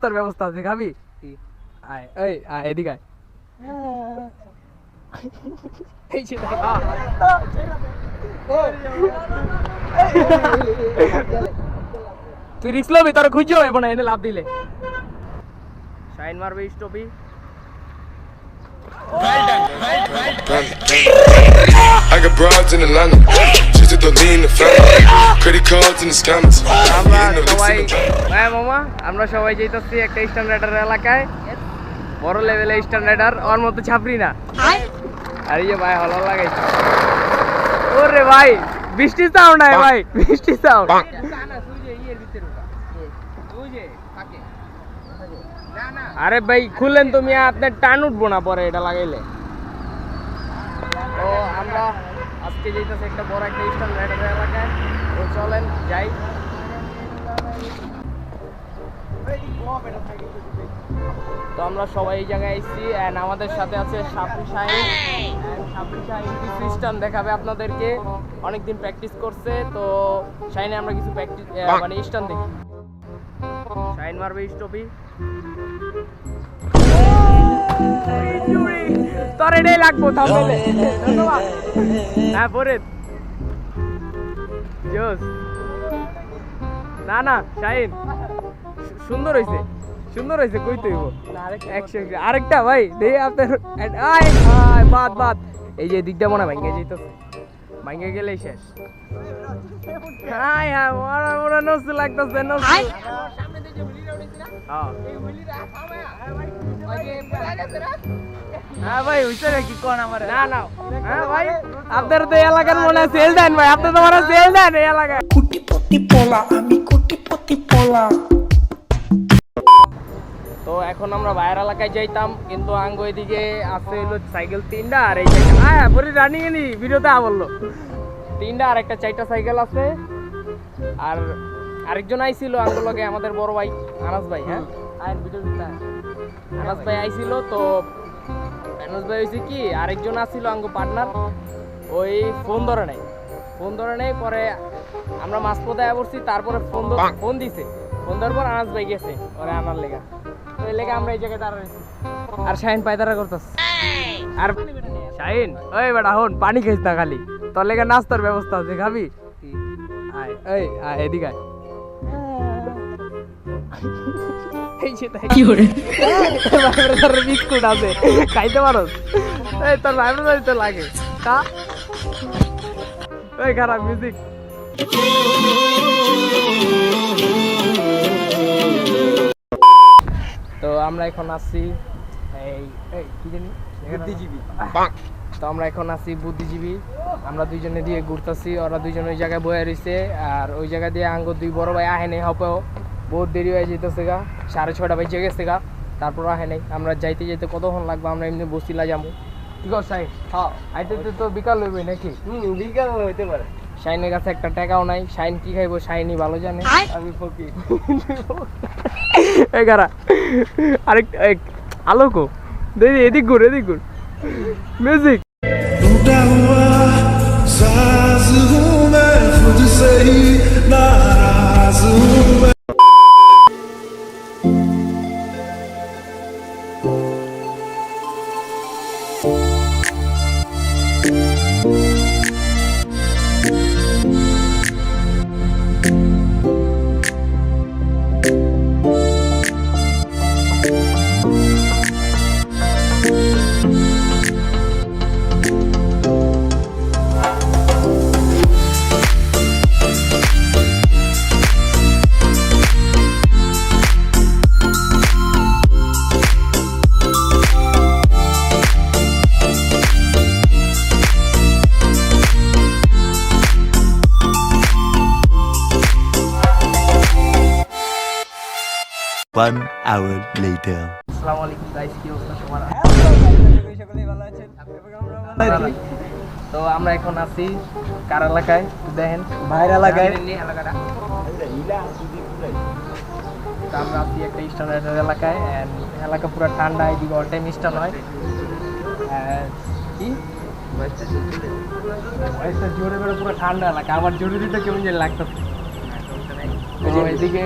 তোর ব্যবস্থা আছে, খাবি? আয় এই আয় এদিকে আয়। এই যে তুই রিক্স লবি, তোর খুঁজে হবে না এনে লাভ দিলে। শাইন মারবে স্টপি। I got broads in Atlanta, just to lean the family, credit cards and the scammers. আমরা সবাই যাইতাছি একটা স্ট্যান্ডার্ডের এলাকায়, বড় লেভেলে স্ট্যান্ডার্ডার, ওর মতো ছাপরি না। আর এই যে ভাই হল লাগাইছে, ওরে ভাই বৃষ্টি সাউন্ড নাই ভাই, বৃষ্টি সাউন্ড। আরে ভাই খুললেন তুমি, আপনার টান উঠবো না পরে এটা লাগাইলে। তো আমরা আজকে যেতেছি একটা বড় একটা স্ট্যান্ডার্ডের এলাকায়, তো চলেন যাই। তো আমরা সবাই এই জায়গায় এসেছি, এন্ড আমাদের সাথে আছে সাপরি শাহিন। সাপরি শাহিন সিস্টেম দেখাবে আপনাদেরকে, অনেকদিন প্র্যাকটিস করছে। তো শাহিনে আমরা কিছু প্র্যাকটিস মানে স্টান দেখি। শাহিন মারবে স্টপি। তোর এটাই লাগবো থামলে। ধন্যবাদ। হ্যাঁ পরে জোস। না না শাহিন সুন্দর হয়েছে, সুন্দর হয়েছে, কই তৈব আরেকটা ভাই দেখি আপনার। বাদ বাদ, এই যে দিকটা মনে হয় ভাঙ্গে যেতেছে, ভাঙ্গে গেলেই শেষ। লাগতেছে হ্যাঁ ভাই হইছে নাকি কোন আমার? না না হ্যাঁ ভাই আপনার তো এলাকার মনে হয় সেল দেন ভাই, আপনি তো মনে সেল দেন এই এলাকায়। কোটিপতি পোলা, আমি কোটিপতি পোলা। তো এখন আমরা বাইরের এলাকায় যাইতাম, কিন্তু আঙ্গ এদিকে আছে হলো সাইকেল তিনটা, আর এই সাইকেল হ্যাঁ পরে রানিং এনি ভিডিওতে বললো তিনটা, আর একটা চারটা সাইকেল আছে। আর আরেকজন আইছিল আঙ্গুর লগে, আমাদের বড় ভাই আনাস ভাই। হ্যাঁ আইন ভিডিও আনাস ভাই আইছিল। তো আনাস ভাই হয়েছে কি, আরেকজন আসছিল আঙ্গু পার্টনার, ওই ফোন ধরে নাই, পরে আমরা মাঝপথে পড়ছি, তারপরে ফোন দিছে, ফোন দেওয়ার পর আনাস ভাই গেছে ওরে আনার লেগা। তো এই লেগে আমরা এই জায়গায় দাঁড়াইছি, আর শাহিন পায়তারা করতেছে। আর শাহিন ওই বেটা হন, পানি খাইস না খালি, তোর লেগে নাস্তার ব্যবস্থা আছে, খাবি? আয় এই আয় এদিকে আয়। বিস্কুট আছে খাইতে পারো, তোর ভাইব্রেশন তো লাগে তা ওই খারাপ মিউজিক। তো আমরা এখন আসছি কি জানি বুদ্ধিজীবী। তো আমরা এখন আসছি বুদ্ধিজীবী, আমরা দুইজনে দিয়ে ঘুরতেছি, ওরা দুইজন ওই জায়গায় বয়ে রয়েছে, আর ওই জায়গা দিয়ে আঙ্গ দুই বড় ভাই আহে নেই, হপেও বহুত দেরি হয়ে যেতেছে গা, 6:30 বেজে গেছে গা, তারপর আহে নেই। আমরা যাইতে যাইতে কতক্ষণ লাগবে, আমরা এমনি বসিলা যাবো। কি কর শাহিন? হ্যাঁ আইতে তো বিকাল হইবে নাকি? বিকাল হইতে পারে। শাহিনের কাছে একটা টাকাও নাই, শাহিন কি খাইবো শাহিনই ভালো জানে। আমি ফকির। এগারা আরেকটা আলোকো দেখি, এদিক ঘুর মিউজিক। टूटा हुआ साज हूँ मैं, खुद से ही नाराज हूँ मैं। One hour later. আসসালামু আলাইকুম গাইস, কি অবস্থা সবার? সকলেই ভালো আছেন? তো আমরা এখন আছি কার এলাকায় দেখেন, ভাইয়ের এলাকায়। এলাকাটা তো আমরা আছি একটা স্ট্যান্ডার্ডের এলাকায়, এন্ড এলাকা পুরো ঠান্ডা, এদিকে অল টাইম স্টান হয়। কি জোরে বেড়ে পুরো ঠান্ডা এলাকা, আবার জোরে দিতে কেমন যেন লাগতেছে। এদিকে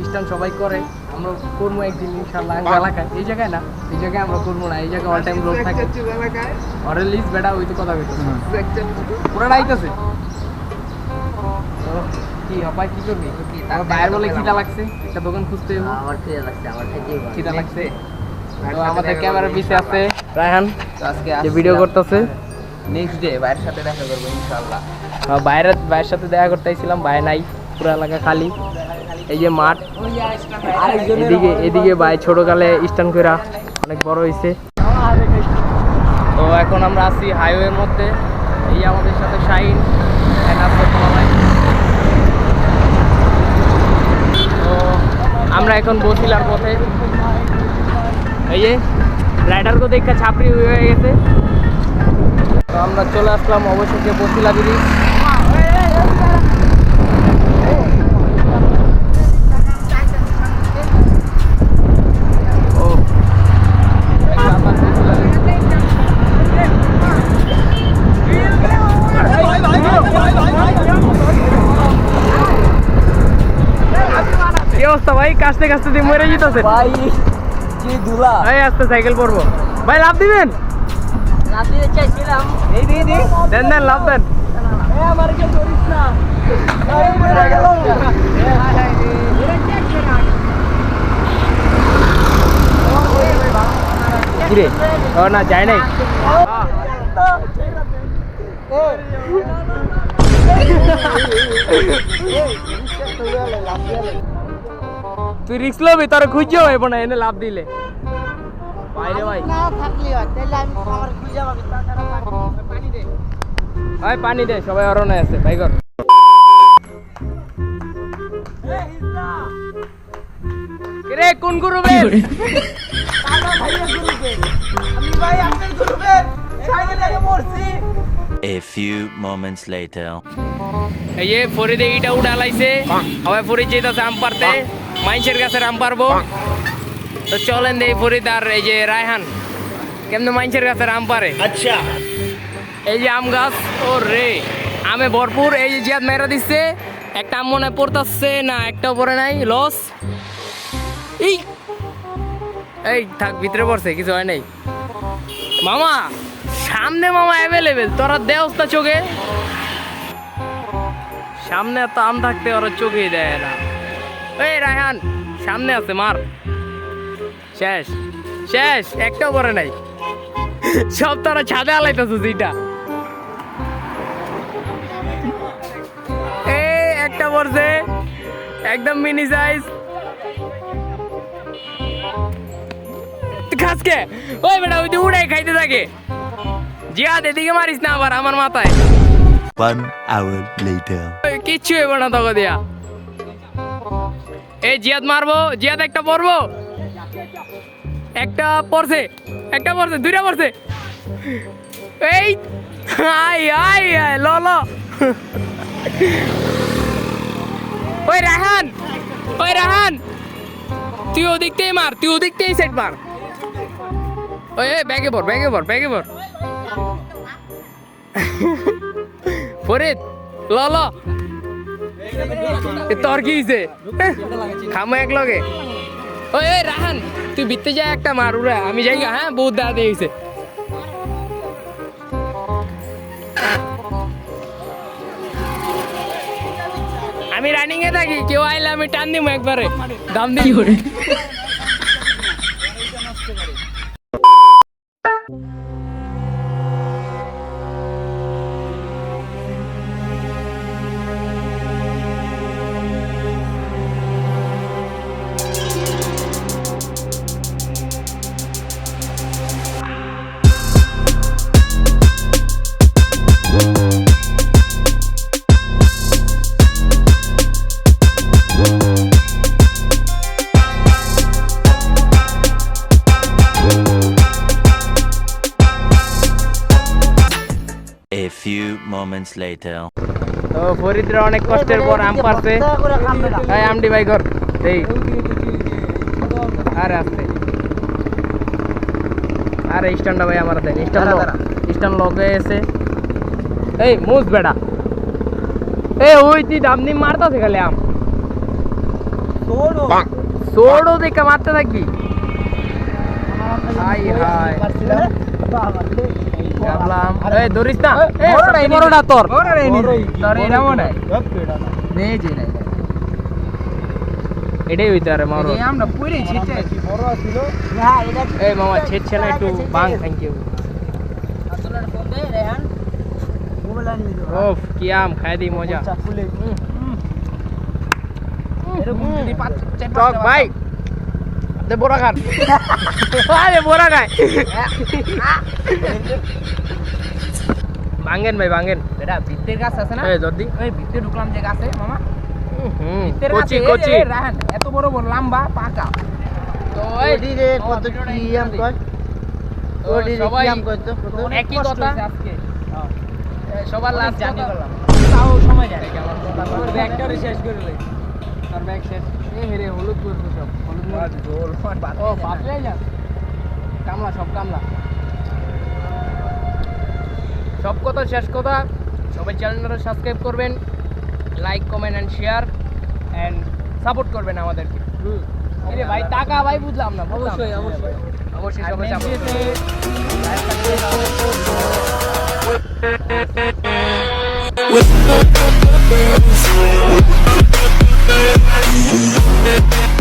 স্টান সবাই করে, আমরা করবো একদিন ইনশাল্লাহ এলাকায়। এই জায়গায় না, এই জায়গায় আমরা করবো না, এই জায়গায় অল টাইম লোক থাকে। অরে লিস্ট বেটা ওই তো কথা কইতেছে পুরো ডাইতেছে। কি হপাই কি করবি? আমার বাইরে বলে খিদা লাগছে, একটা দোকান খুঁজতে হবে। আমার খিদা লাগছে, আমার খাইতেই হবে। খিদা লাগছে। তো আমাদের ক্যামেরার পিছে আছে রায়হান, আজকে যে ভিডিও করতেছে। নেক্সট ডে ভাইয়ের সাথে দেখা করবো ইনশাআল্লাহ। ভাইয়ের সাথে দেখা করতে আইছিলাম, ভাই নাই, পুরো এলাকা খালি। এই যে মাঠ, এদিকে ভাই ছোটকালে স্টান কইরা অনেক বড় হয়েছে। তো এখন আমরা আছি হাইওয়ের মধ্যে। এই আমাদের সাথে শাহিন, তো আমরা এখন বসিলার পথে। এই যে রাইডারকে দেখে ছাপড়ি হয়ে গেছে। তো আমরা চলে আসলাম অবশেষে বসিলা ব্রিজ। কি অবস্থা ভাই? কাছতে কাছতে দিয়ে মরে যেতেছে ভাই কি দুলা, ভাই। আস্তে সাইকেল পড়বো ভাই, লাভ দিবেন? লাভ দিতে চাইছিলাম। এই দি দি দেন দেন, লাভ দেন। এ আমার কে ধরিস না। এই মরে গেল। কিরে ও না যায় নাই। তুই রিক্স লবি, তোর খুঁজেও হইব না এনে লাভ দিলে। বাইরে ভাই না থাকলি হয় তাহলে আমি আমার খুঁজে পাবি। তাছাড়া পানি দে ভাই, পানি দে, সবাই অরণে আছে ভাই ঘর। কিরে কোন গ্রুপে? আমি ভাই আপনার গ্রুপে সাইকেলে মরছি। A few moments later. এই যে ফরিদে এইটা উঠালাইছে, আবার ফরিদ যেতেছে আম পারতে, মাইনসের গাছের আম পারবো। তো চলেন দেই ফরিদ আর এই যে রায়হান কেমনে মাইনসের গাছের আম পারে। আচ্ছা, এই যে আম গাছ, ও রে আমে ভরপুর। এই যে জিয়াদ মেরা দিচ্ছে, একটা আম মনে পড়তেছে না, একটাও পরে নাই, লস। এই থাক, ভিতরে পড়ছে, কিছু হয় নাই। মামা সামনে মামা অ্যাভেলেবেল, তোরা দেওস্তা চোখে সামনে এত আম থাকতে ওরা চোখেই দেয় না। এই রায়হান সামনে আছে, মার। শেষ শেষ, একটাও পরে নাই, সব তোরা ছাদে আলাইতেছিস। এইটা এই একটা পড়ছে, একদম মিনি সাইজ। খাসকে ওই বেটা ওই উড়াই খাইতে থাকে। জিয়াদ এদিকে মারিস না আবার আমার মাথায়। 1 hour later. কিচ্ছু হইব না তোকে দিয়া। এই জিয়াদ মারবো, জিয়াদ একটা পড়বো, একটা পড়ছে, একটা পড়ছে, দুইটা পড়ছে। এই আই আই ল ল। ওই রাহান, ওই রাহান তুই ওদিকটাই মার, তুই ওদিকটাই সেট মার। ওই ব্যাগে পড়, ব্যাগে পড়, ব্যাগে পড়। ফরিদ ল ল, তোর কি হয়েছে? খামো এক লগে। ওই রাহান তুই বিতে যা, একটা মার উড়া, আমি যাই। হ্যাঁ বহুত দাঁড়া দিয়েছে। আমি রানিং এ থাকি, কেউ আইলে আমি টান দিব একবারে, দাম দিই করে। A few moments later. তো ফরিদরা অনেক কষ্টের পর আম পারছে। এই আমডি ভাই কর এই, আরে আসতে, আরে স্ট্যান্ডটা ভাই আমার দেন, স্ট্যান্ড লগে এসে। এই মুজ বেড়া, এই ওই তুই দাম নিয়ে মারতাছে খালি আম। ছোড়ো ছোড়ো দেখে মারতে থাকি হাই হাই গাবলাম এই ধরিস না এই বড়টা তোর তোর এটা মনে হয় নেই যে নাই এটাই হইতে আরে মারো আমরা পুরি ছিটে বড় ছিল না এটা এই মামা ছেড়ছে না একটু বাং থ্যাংক ইউ আসলে ফোন দে রেহান মোবাইল আনি দিও ওফ কি আম খাই দি মজা ফুলে এরকম যদি পাঁচ টক ভাই দে বড়া খান আরে বড়া খায় ভাঙেন ভাই ভাঙেন এটা ভিত্তির গাছ আছে না এই জর্দি ওই ভিত্তি ঢুকলাম যে গাছে মামা হুম ভিত্তির কোচি গাছে কোচি এই রাহান এত বড় বড় লম্বা পাকা তো এই রে কত কি আম কয় তো সবাই অনেক একই কষ্ট কথা হয়েছে আজকে সবার লাস্ট জার্নি কথা করলাম তাও সময় যায় তোর ব্যাগটা শেষ করে লই তোর ব্যাগ শেষ এ হেরে হলুদ করতে সব হলুদ মরিচ। জোল ও পাতলে যা কামলা সব কামলা সব কথা শেষ কথা সবাই চ্যানেলটা সাবস্ক্রাইব করবেন like comment and share and support করবেন আমাদেরকে আরে ভাই টাকা ভাই বুঝলাম না অবশ্যই অবশ্যই অবশ্যই সবাই সাপোর্ট With